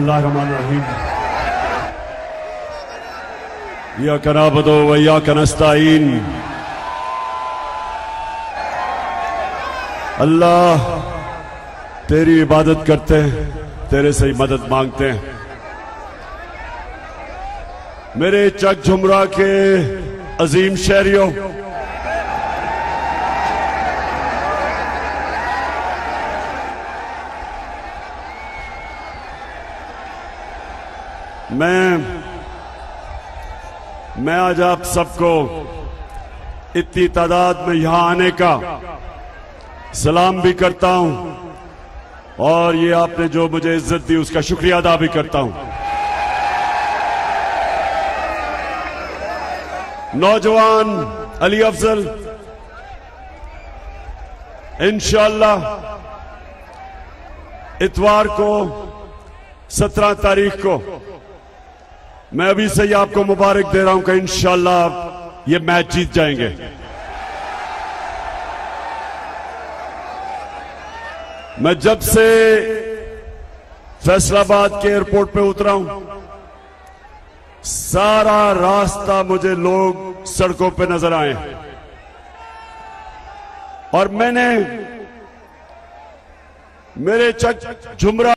बिस्मिल्लाहिर्रहमानिर्रहीम। इय्याका नअबुदु व इय्याका नस्तईन। अल्लाह तेरी इबादत करते हैं, तेरे से ही मदद मांगते हैं। मेरे चक झुमरा के अजीम शहरियों, मैं आज आप सबको इतनी तादाद में यहां आने का सलाम भी करता हूं और ये आपने जो मुझे इज्जत दी उसका शुक्रिया अदा भी करता हूं। नौजवान अली अफजल, इंशाअल्लाह इतवार को 17 तारीख को मैं अभी से ही आपको मुबारक दे रहा हूं कि इंशाअल्लाह ये मैच जीत जाएंगे। मैं जब से फैसलाबाद के एयरपोर्ट पे उतरा हूं, सारा रास्ता मुझे लोग सड़कों पे नजर आए और मैंने मेरे चक झुमरा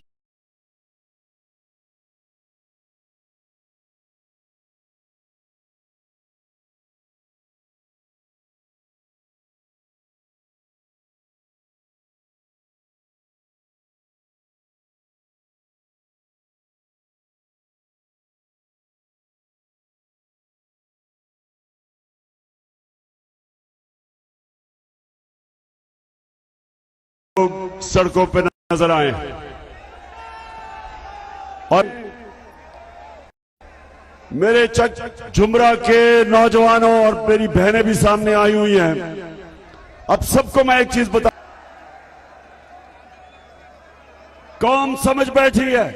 सड़कों पे नजर आए और मेरे चक झुमरा के नौजवानों और मेरी बहनें भी सामने आई हुई हैं। अब सबको मैं एक चीज बता, कौम समझ बैठी है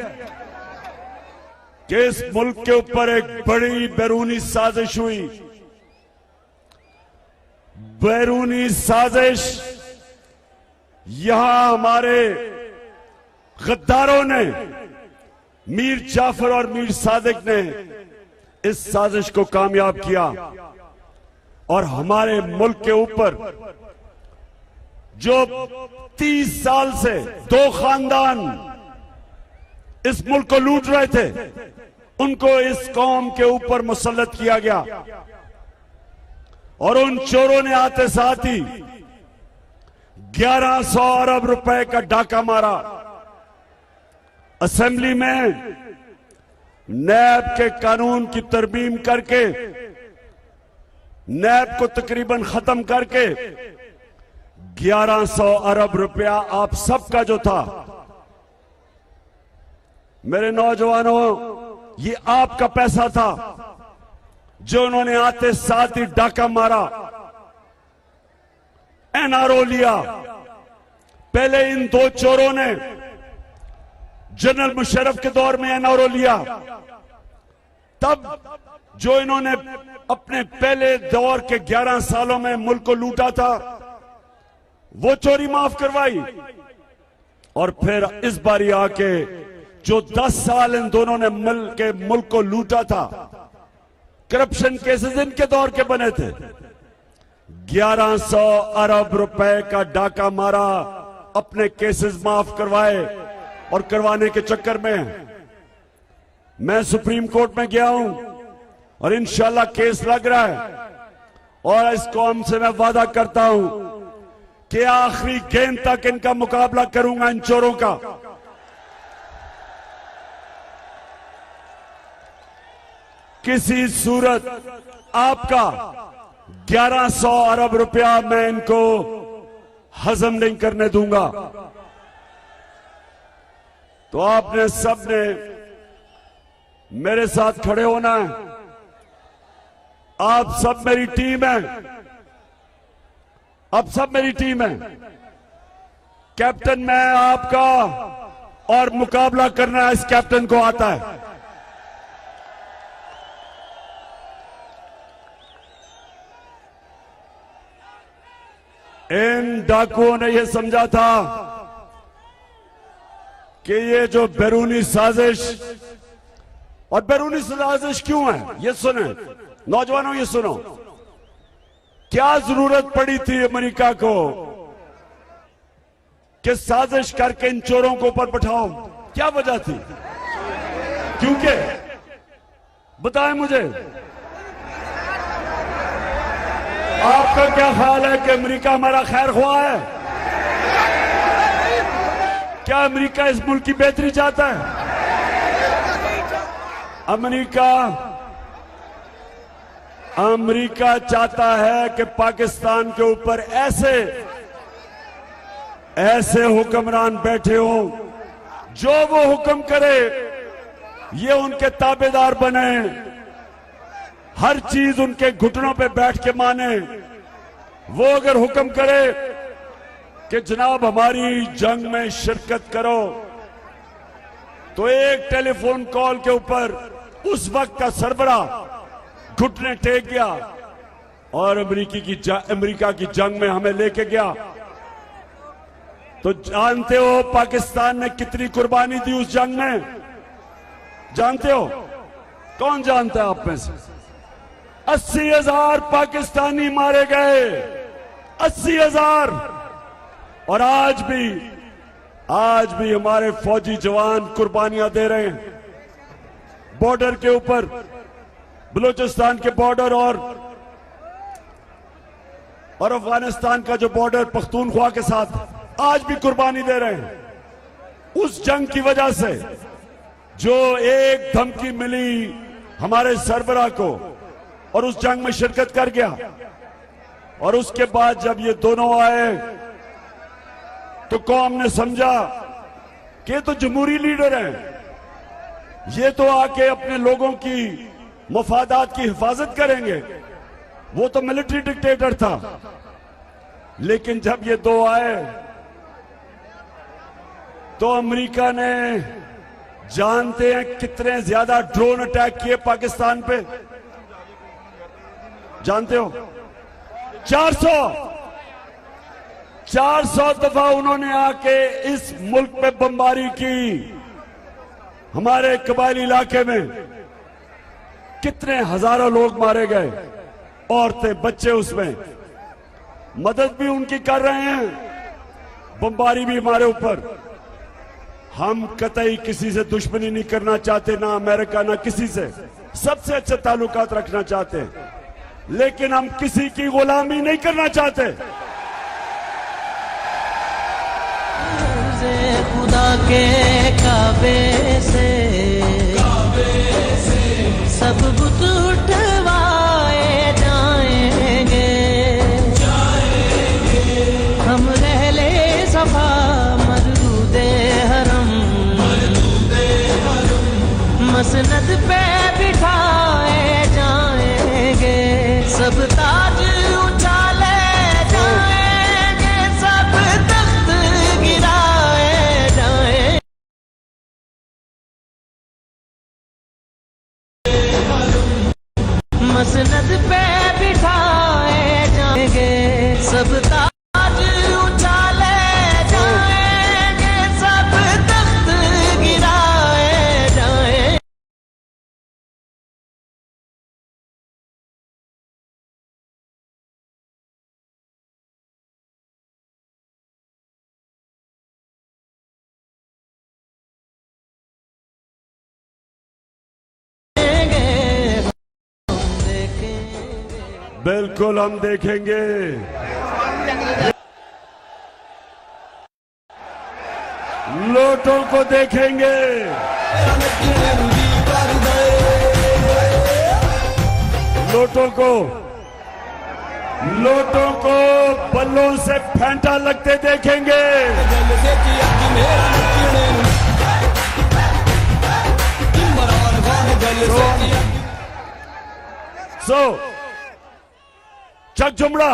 कि इस मुल्क के ऊपर एक बड़ी बैरूनी साजिश हुई। बैरूनी साजिश यहां हमारे गद्दारों ने, मीर जाफर और मीर सादिक ने इस साजिश को कामयाब किया और हमारे मुल्क के ऊपर जो 30 साल से 2 खानदान इस मुल्क को लूट रहे थे, उनको इस कौम के ऊपर मुसल्लत किया गया और उन चोरों ने आते साथ ही 1100 अरब रुपए का डाका मारा। असेंबली में नैब के कानून की तरमीम करके, नैब को तकरीबन खत्म करके 1100 अरब रुपया आप सबका जो था, मेरे नौजवानों, ये आपका पैसा था जो उन्होंने आते साथ ही डाका मारा, एनआरओ लिया। पहले इन 2 चोरों ने जनरल मुशर्रफ के दौर में एनआरओ लिया, तब जो इन्होंने अपने पहले दौर के 11 सालों में मुल्क को लूटा था वो चोरी माफ करवाई और फिर इस बारी आके जो 10 साल इन दोनों ने मिल के मुल्क को लूटा था, करप्शन केसेस इनके दौर के बने थे, 1100 अरब रुपए का डाका मारा, अपने केसेस माफ करवाए और करवाने के चक्कर में मैं सुप्रीम कोर्ट में गया हूं और इंशाल्लाह केस लग रहा है और इस कौम से मैं वादा करता हूं कि आखिरी गेंद तक इनका मुकाबला करूंगा, इन चोरों का। किसी सूरत आपका 1100 अरब रुपया मैं इनको हजम नहीं करने दूंगा। तो आपने सबने मेरे साथ खड़े होना है। आप सब मेरी टीम है, आप सब मेरी टीम है। कैप्टन मैं आपका और मुकाबला करना इस कैप्टन को आता है। इन डाकुओं ने यह समझा था कि ये जो बैरूनी साजिश, और बैरूनी साजिश क्यों है ये सुने नौजवानों, ये सुनो, क्या जरूरत पड़ी थी अमेरिका को कि साजिश करके इन चोरों को ऊपर बैठाओ? क्या वजह थी? क्योंकि बताएं मुझे, आपका क्या ख्याल है कि अमेरिका हमारा खैर ख्वाह है? क्या अमेरिका इस मुल्क की बेहतरी चाहता है? अमेरिका चाहता है कि पाकिस्तान के ऊपर ऐसे हुक्मरान बैठे हो जो वो हुक्म करे ये उनके ताबेदार बने, हर चीज उनके घुटनों पे बैठ के माने। वो अगर हुक्म करे कि जनाब हमारी जंग में शिरकत करो, तो एक टेलीफोन कॉल के ऊपर उस वक्त का सरबराह घुटने टेक गया और अमेरिका की जंग में हमें लेके गया। तो जानते हो पाकिस्तान ने कितनी कुर्बानी दी उस जंग में? जानते हो? कौन जानता है आप में से? 80,000 पाकिस्तानी मारे गए, 80,000। और आज भी हमारे फौजी जवान कुर्बानियां दे रहे हैं बॉर्डर के ऊपर, बलूचिस्तान के बॉर्डर और अफगानिस्तान का जो बॉर्डर पख्तूनख्वा के साथ, आज भी कुर्बानी दे रहे हैं उस जंग की वजह से। जो एक धमकी मिली हमारे सरबराह को और उस जंग में शिरकत कर गया, और उसके बाद जब ये दोनों आए तो कौम ने समझा कि ये तो जमहूरी लीडर हैं, ये तो आके अपने लोगों की मफादात की हिफाजत करेंगे। वो तो मिलिट्री डिक्टेटर था। लेकिन जब ये दो आए तो अमेरिका ने, जानते हैं कितने ज्यादा ड्रोन अटैक किए पाकिस्तान पे? जानते हो? 400 दफा उन्होंने आके इस मुल्क पे बमबारी की। हमारे कबायली इलाके में कितने हजारों लोग मारे गए, औरतें बच्चे उसमें। मदद भी उनकी कर रहे हैं, बमबारी भी हमारे ऊपर। हम कतई किसी से दुश्मनी नहीं करना चाहते, ना अमेरिका ना किसी से, सबसे अच्छे ताल्लुकात रखना चाहते हैं, लेकिन हम किसी की गुलामी नहीं करना चाहते। खुदा के काबे से सब बुत उठवाए जाएंगे, हम रहले सफा मरदूदे हरम मसनद पे बिठाए जाएंगे, सब ताज उछाले जाएंगे, सब तख्त गिराए जाएंगे, मसनद पे बिठाए जाएंगे, सब ताज उछाले जाएंगे, सब तख्त गिराए जाएंगे। बिल्कुल हम देखेंगे। लोटों को देखेंगे, लोटों को बल्लों से फेंटा लगते देखेंगे। चक जुमड़ा,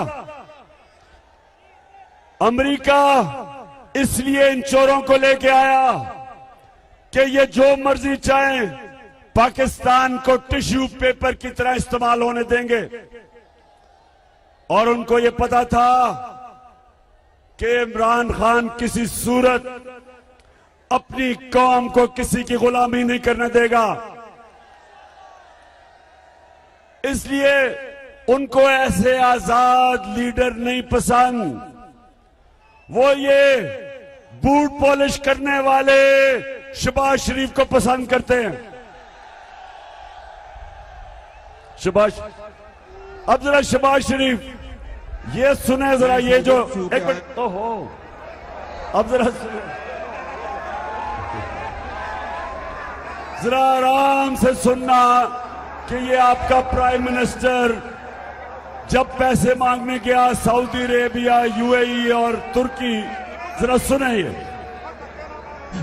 अमेरिका इसलिए इन चोरों को लेके आया कि ये जो मर्जी चाहें पाकिस्तान को टिश्यू पेपर की तरह इस्तेमाल होने देंगे। और उनको ये पता था कि इमरान खान किसी सूरत अपनी कौम को किसी की गुलामी नहीं करने देगा। इसलिए उनको ऐसे आजाद लीडर नहीं पसंद, वो ये बूट पॉलिश करने वाले शहबाज शरीफ को पसंद करते हैं। शहबाज, अब जरा शहबाज शरीफ ये सुने जरा, ये जो एक मिनट, ओहो, अब जरा आराम से सुनना कि ये आपका प्राइम मिनिस्टर जब पैसे मांगने गया सऊदी अरेबिया, यूएई और तुर्की, जरा सुने ये।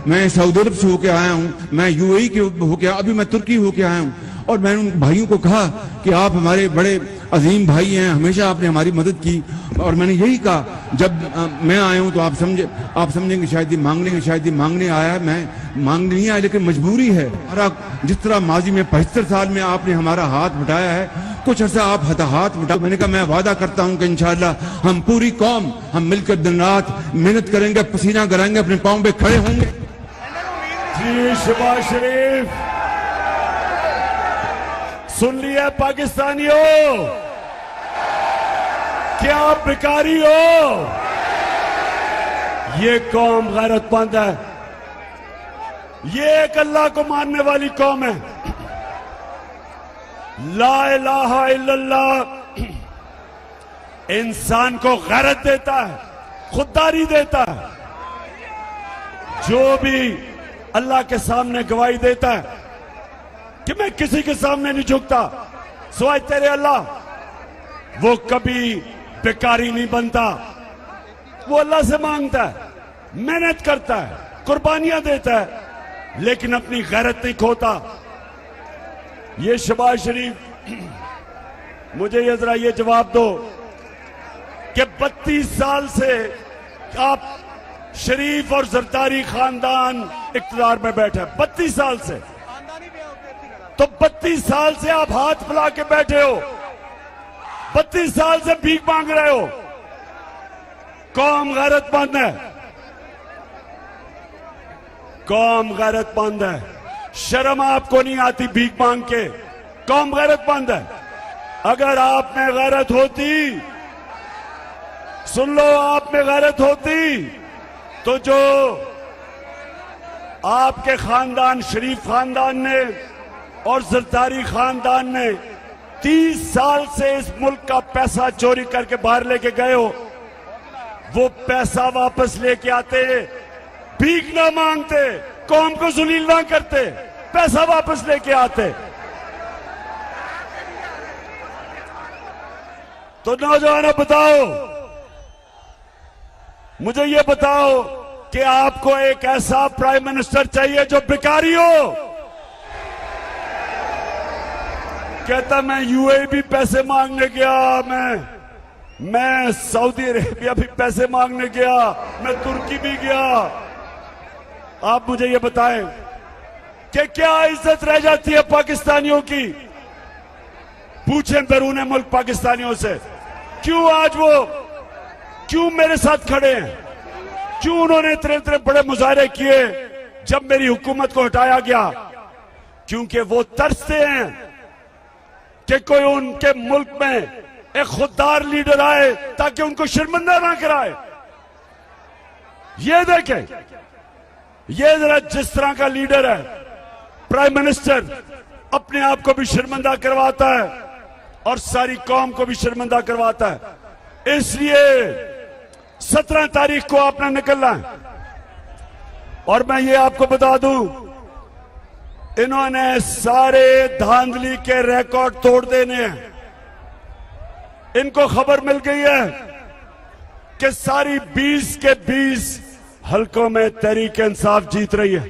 मैं सऊदी अरब से होके आया हूँ, मैं यूएई के होके, अभी मैं तुर्की होके आया हूँ, और मैंने उन भाइयों को कहा कि आप हमारे बड़े अजीम भाई हैं, हमेशा आपने हमारी मदद की। और मैंने यही कहा, जब मैं आया हूँ तो आप समझेंगे शायद ये मांगने आया है। मैं मांगने नहीं आया, लेकिन मजबूरी है। जिस तरह माजी में 75 साल में आपने हमारा हाथ बटाया है, कुछ अर्सा आप हाथ बटा। मैंने कहा मैं वादा करता हूँ कि इंशाअल्लाह हम पूरी कौम हम मिलकर दिन रात मेहनत करेंगे, पसीना गराएंगे, अपने पांव पे खड़े होंगे। जी शहबाज शरीफ, सुन लिया पाकिस्तानियों, क्या आप भिखारी हो? ये कौम गैरतमंद है, ये एक अल्लाह को मानने वाली कौम है। ला इलाहा इल्लल्लाह इंसान को गैरत देता है, खुददारी देता है। जो भी अल्लाह के सामने गवाही देता है कि मैं किसी के सामने नहीं झुकता सिवाय तेरे अल्लाह, वो कभी बेकारी नहीं बनता। वो अल्लाह से मांगता है, मेहनत करता है, कुर्बानियां देता है, लेकिन अपनी गैरत नहीं खोता। ये शहबाज शरीफ, मुझे ये जरा ये जवाब दो कि 32 साल से आप शरीफ और जरदारी खानदान इख्तियार में बैठे हैं, 32 साल से, तो 32 साल से आप हाथ फैला के बैठे हो, 32 साल से भीख मांग रहे हो। कौम गैरतमंद है, कौम गैरतमंद है। शर्म आपको नहीं आती भीख मांग के? कौम गैरतमंद है। अगर आप में गैरत होती, सुन लो, आप में गैरत होती तो जो आपके खानदान, शरीफ खानदान ने और जरदारी खानदान ने 30 साल से इस मुल्क का पैसा चोरी करके बाहर लेके गए हो, वो पैसा वापस लेके आते, भीख ना मांगते, कौम को जलील ना करते, पैसा वापस लेके आते। तो नौजवानों बताओ, मुझे ये बताओ कि आपको एक ऐसा प्राइम मिनिस्टर चाहिए जो भिखारी हो? कहता मैं यूएई भी पैसे मांगने गया, मैं सऊदी अरेबिया भी पैसे मांगने गया, मैं तुर्की भी गया। आप मुझे ये बताएं कि क्या इज्जत रह जाती है पाकिस्तानियों की? पूछें बैरून मुल्क पाकिस्तानियों से, क्यों आज वो क्यों मेरे साथ खड़े हैं? क्यों उन्होंने इतने इतने बड़े मुजाहरे किए जब मेरी हुकूमत को हटाया गया? क्योंकि वो तरसते हैं कि कोई उनके मुल्क में एक खुददार लीडर आए ताकि उनको शर्मिंदा ना कराए। ये देखें, ये जरा जिस तरह का लीडर है, प्राइम मिनिस्टर अपने आप को भी शर्मिंदा करवाता है और सारी कौम को भी शर्मिंदा करवाता है। इसलिए 17 तारीख को आपने निकलना है। और मैं ये आपको बता दूं, इन्होंने सारे धांधली के रिकॉर्ड तोड़ देने हैं। इनको खबर मिल गई है कि सारी 20 के 20 हलकों में तहरीक इंसाफ जीत रही है।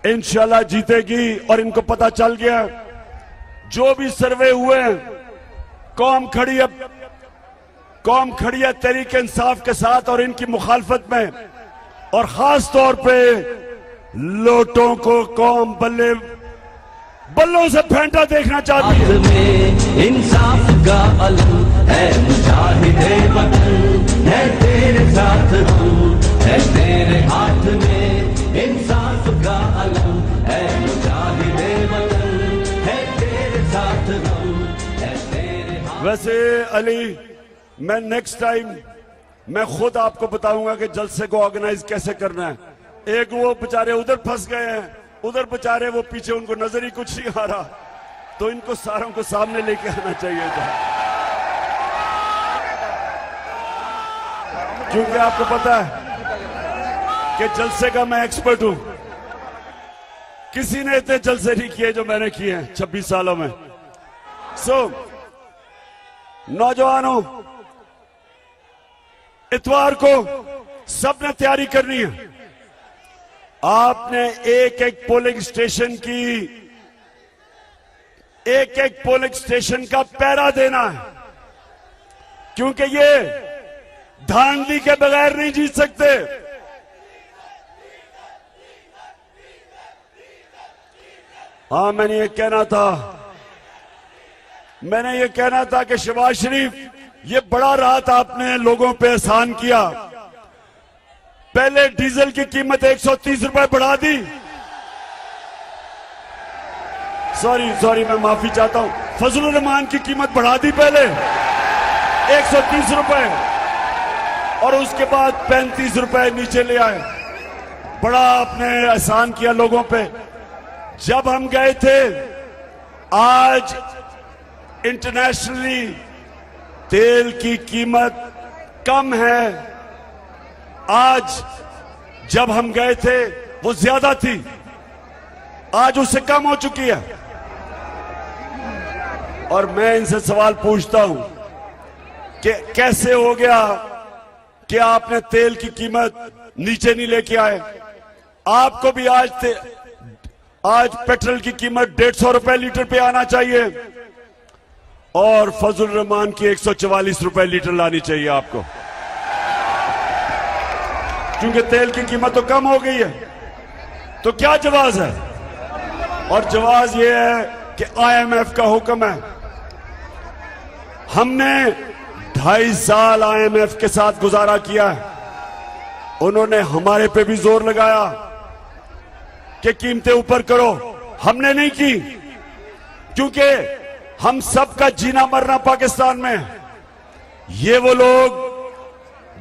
इंशाल्लाह जीतेगी। और इनको पता चल गया, जो भी सर्वे हुए हैं, कौम खड़ी है तहरीक इंसाफ के साथ और इनकी मुखालफत में। और खास तौर पे लोटों को कौम बल्लों से फेंटा देखना चाहती है। इंसाफ का अलम है मुजाहिदे वतन। है तेरे साथ हूँ, है तेरे हाथ में इंसाफ का अलम, है मुजाहिदे वतन, है तेरे साथ हम, है तेरे हाथ। वैसे अली, मैं नेक्स्ट टाइम मैं खुद आपको बताऊंगा कि जलसे को ऑर्गेनाइज कैसे करना है। एक वो बेचारे उधर फंस गए हैं, उधर बेचारे वो पीछे, उनको नजर ही कुछ नहीं आ रहा, तो इनको सारों को सामने लेके आना चाहिए था। क्योंकि आपको पता है कि जलसे का मैं एक्सपर्ट हूं, किसी ने इतने जलसे नहीं किए जो मैंने किए हैं 26 सालों में। नौजवानों, इतवार को सबने तैयारी करनी है। आपने एक एक पोलिंग स्टेशन का पहरा देना है, क्योंकि ये धांधली के बगैर नहीं जीत सकते। हाँ, मैंने ये कहना था कि शहबाज शरीफ, ये बड़ा रात आपने लोगों पे एहसान किया। पहले डीजल की कीमत 130 रुपए बढ़ा दी। सॉरी, मैं माफी चाहता हूं। फजलुर रहमान की कीमत बढ़ा दी पहले 130 रुपए, और उसके बाद 35 रुपए नीचे ले आए। बड़ा आपने एहसान किया लोगों पे। जब हम गए थे, आज इंटरनेशनली तेल की कीमत कम है। आज जब हम गए थे वो ज्यादा थी, आज उससे कम हो चुकी है। और मैं इनसे सवाल पूछता हूं कि कैसे हो गया कि आपने तेल की कीमत नीचे नहीं लेके आए। आपको भी आज पेट्रोल की कीमत 150 रुपए लीटर पे आना चाहिए, और फजल रहमान की 144 रुपए लीटर लानी चाहिए आपको, क्योंकि तेल की कीमत तो कम हो गई है। तो क्या जवाब है? और जवाब यह है कि IMF का हुक्म है। हमने 2.5 साल IMF के साथ गुजारा किया है। उन्होंने हमारे पे भी जोर लगाया कि कीमतें ऊपर करो, हमने नहीं की, क्योंकि हम सबका जीना मरना पाकिस्तान में है। ये वो लोग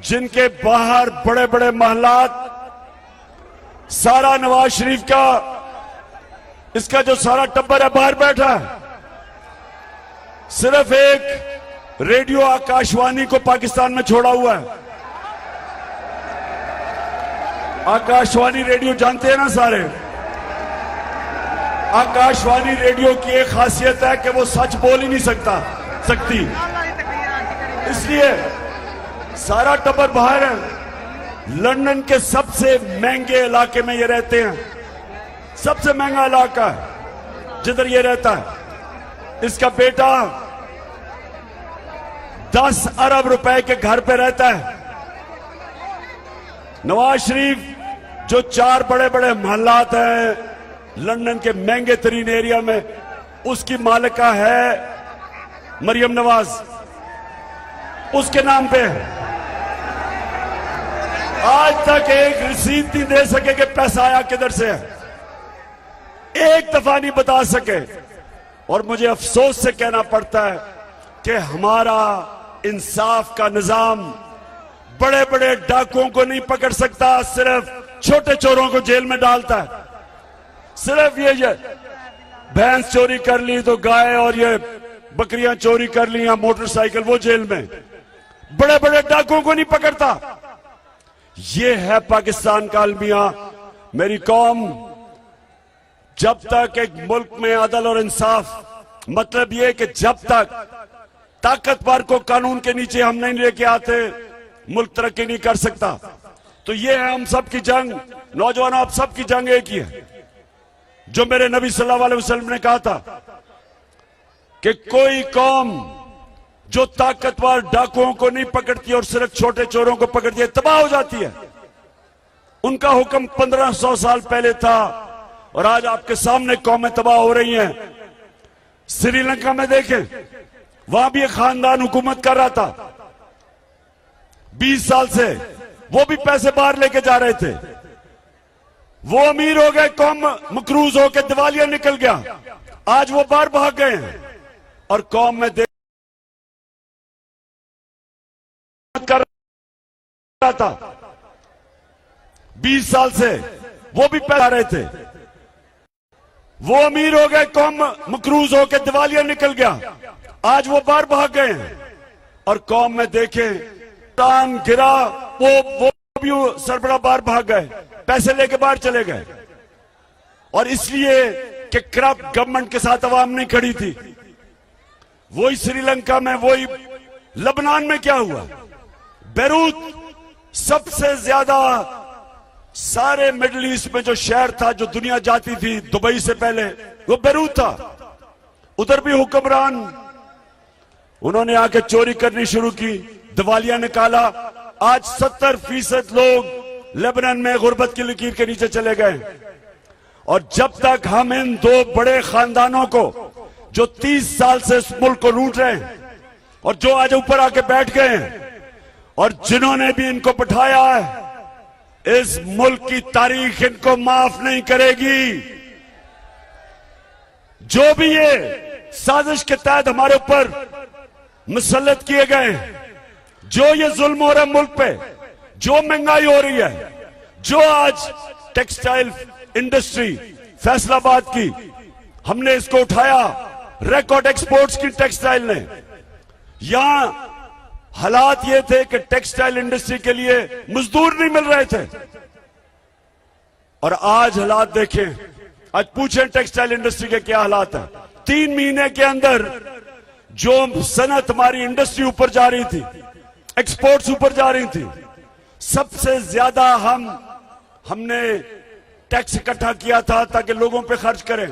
जिनके बाहर बड़े बड़े महलात, सारा नवाज शरीफ का, इसका जो सारा टब्बर है बाहर बैठा है। सिर्फ एक रेडियो आकाशवाणी को पाकिस्तान में छोड़ा हुआ है। आकाशवाणी रेडियो जानते हैं ना सारे? आकाशवाणी रेडियो की एक खासियत है कि वो सच बोल ही नहीं सकती, इसलिए सारा टब्बर बाहर है। लंदन के सबसे महंगे इलाके में ये रहते हैं, सबसे महंगा इलाका है जिधर ये रहता है। इसका बेटा 10 अरब रुपए के घर पे रहता है। नवाज शरीफ जो 4 बड़े बड़े महल्लात हैं लंदन के महंगे तरीन एरिया में, उसकी मालिका है मरियम नवाज, उसके नाम पे है। आज तक एक रसीद नहीं दे सके कि पैसा आया किधर से है, एक दफा नहीं बता सके। और मुझे अफसोस से कहना पड़ता है कि हमारा इंसाफ का निजाम बड़े बड़े डाकुओं को नहीं पकड़ सकता, सिर्फ छोटे चोरों को जेल में डालता है। सिर्फ ये भैंस चोरी कर ली तो गाय, और ये बकरियां चोरी कर ली या मोटरसाइकिल, वो जेल में। बड़े बड़े डाकुओं को नहीं पकड़ता। ये है पाकिस्तान का अलमिया। मेरी कौम, जब तक एक मुल्क में अदल और इंसाफ, मतलब ये कि जब तक ताकतवर को कानून के नीचे हम नहीं लेके आते, मुल्क तरक्की नहीं कर सकता। तो ये है हम सब की जंग। नौजवानों, आप सब की जंग एक ही है, जो मेरे नबी सल्लल्लाहु अलैहि वसल्लम ने कहा था कि कोई कौम जो ताकतवर डाकुओं को नहीं पकड़ती और सिर्फ छोटे चोरों को पकड़ती है, तबाह हो जाती है। उनका हुक्म 1500 साल पहले था, और आज आपके सामने कौमें तबाह हो रही हैं। श्रीलंका में देखें, वहां भी एक खानदान हुकूमत कर रहा था। 20 साल से वो भी पैसे बाहर लेके जा रहे थे। वो अमीर हो गए, कौम मकरूज होकर दिवालिया निकल गया। आज वो बाहर भाग गए हैं और कौम में देख कर रहा था। 20 साल से वो भी पैसा रहे थे। वो अमीर हो गए, कौम मकरूज होकर दिवालिया निकल गया। आज वो बाहर भाग गए हैं और कौम में देखे टांग गिरा, वो भी सरबराह बाहर भाग गए, पैसे लेके बाहर चले गए। और इसलिए कि करप्ट गवर्नमेंट के साथ अवाम नहीं खड़ी थी। वही श्रीलंका में, वही लबनान में क्या हुआ? बेरूत सबसे ज्यादा सारे मिडिल ईस्ट में जो शहर था, जो दुनिया जाती थी दुबई से पहले, वो बेरूत था। उधर भी हुक्मरान उन्होंने आके चोरी करनी शुरू की, दिवालिया निकाला। आज 70% लोग लेबनान में गुर्बत की लकीर के नीचे चले गए। और जब तक हम इन दो बड़े खानदानों को, जो 30 साल से इस मुल्क को लूट रहे हैं और जो आज ऊपर आके बैठ गए हैं, और जिन्होंने भी इनको बिठाया है, इस मुल्क की तारीख इनको माफ नहीं करेगी। जो भी ये साजिश के तहत हमारे ऊपर मुसल्लत किए गए, जो ये जुल्म हो रहा है मुल्क पे, जो महंगाई हो रही है, जो आज टेक्सटाइल इंडस्ट्री फैसलाबाद की, हमने इसको उठाया, रिकॉर्ड एक्सपोर्ट्स की टेक्सटाइल ने। यहां हालात ये थे कि टेक्सटाइल इंडस्ट्री के लिए मजदूर नहीं मिल रहे थे, और आज हालात देखें। आज पूछें टेक्सटाइल इंडस्ट्री के क्या हालात हैं। 3 महीने के अंदर जो सनत हमारी इंडस्ट्री ऊपर जा रही थी, एक्सपोर्ट्स ऊपर जा रही थी, सबसे ज्यादा हमने टैक्स इकट्ठा किया था ताकि लोगों पे खर्च करें।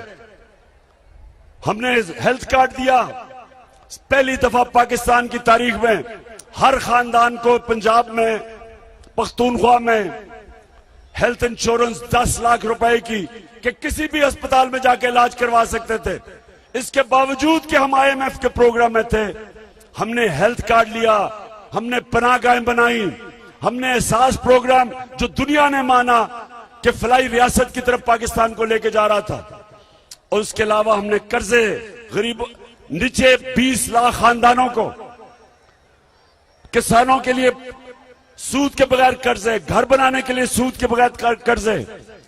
हमने हेल्थ कार्ड दिया। पहली दफा पाकिस्तान की तारीख में हर खानदान को पंजाब में, पख्तूनख्वा में हेल्थ इंश्योरेंस 10 लाख रुपए की, कि किसी भी अस्पताल में जाके इलाज करवा सकते थे। इसके बावजूद कि हम IMF के प्रोग्राम में थे, हमने हेल्थ कार्ड लिया, हमने पनाहगाहें बनाई, हमने एहसास प्रोग्राम जो दुनिया ने माना कि फलाई रियासत की तरफ पाकिस्तान को लेके जा रहा था। और उसके अलावा हमने कर्जे गरीब नीचे 20 लाख खानदानों को, किसानों के लिए सूद के बगैर कर्जे, घर बनाने के लिए सूद के बगैर कर्जे,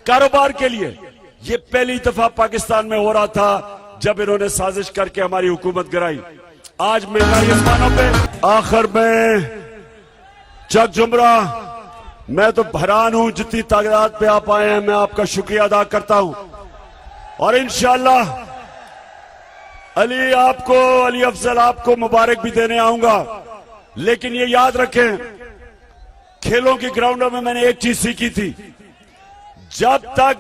कारोबार के लिए। ये पहली दफा पाकिस्तान में हो रहा था जब इन्होंने साजिश करके हमारी हुकूमत गिराई। आज महंगाई आसमानों पे। आखिर में चक जुमरा, मैं तो हैरान हूं जितनी तादाद पे आप आए हैं। मैं आपका शुक्रिया अदा करता हूं और इंशाअल्लाह अली अफजल आपको मुबारक भी देने आऊंगा। लेकिन ये याद रखें, खेलों की ग्राउंडों में मैंने एक चीज सीखी थी, जब तक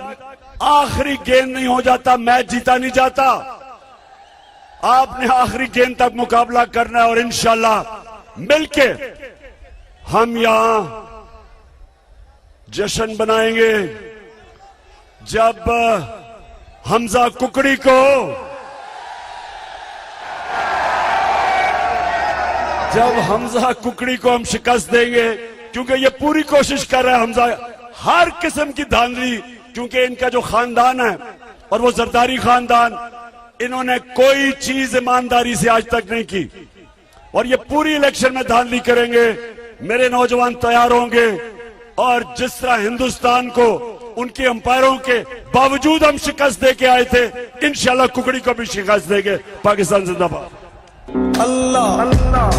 आखिरी गेंद नहीं हो जाता मैच जीता नहीं जाता। आपने आखिरी गेंद तक मुकाबला करना है और इंशाअल्लाह मिलके हम यहां जश्न बनाएंगे जब हमजा कुकड़ी को हम शिकस्त देंगे, क्योंकि ये पूरी कोशिश कर रहा है हमजा, हर किस्म की धांधली, क्योंकि इनका जो खानदान है और वो जरदारी खानदान, इन्होंने कोई चीज ईमानदारी से आज तक नहीं की और ये पूरी इलेक्शन में धांधली करेंगे। मेरे नौजवान तैयार होंगे और जिस तरह हिंदुस्तान को उनके अंपायरों के बावजूद हम शिकस्त दे के आए थे, इंशाल्लाह कुकड़ी को भी शिकस्त देंगे। पाकिस्तान जिंदाबाद। अल्लाह।